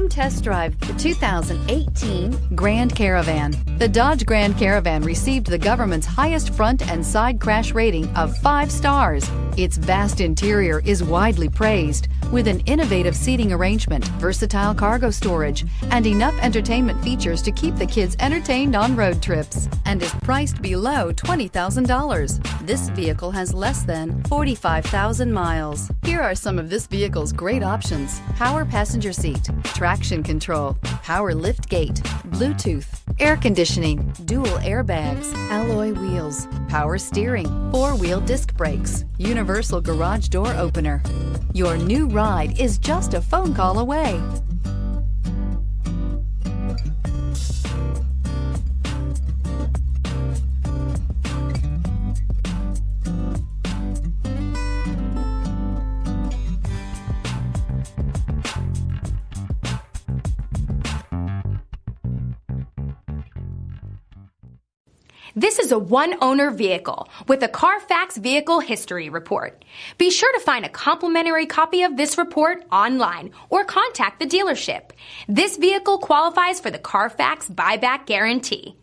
Come test drive the 2018 Grand Caravan. The Dodge Grand Caravan received the government's highest front and side crash rating of 5 stars. Its vast interior is widely praised, with an innovative seating arrangement, versatile cargo storage, and enough entertainment features to keep the kids entertained on road trips, and is priced below $20,000. This vehicle has less than 45,000 miles. Here are some of this vehicle's great options: power passenger seat, traction control, power lift gate, Bluetooth, air conditioning, dual airbags, alloy wheels, power steering, 4-wheel disc brakes, universal garage door opener. Your new ride is just a phone call away. This is a one-owner vehicle with a Carfax Vehicle History Report. Be sure to find a complimentary copy of this report online or contact the dealership. This vehicle qualifies for the Carfax Buyback Guarantee.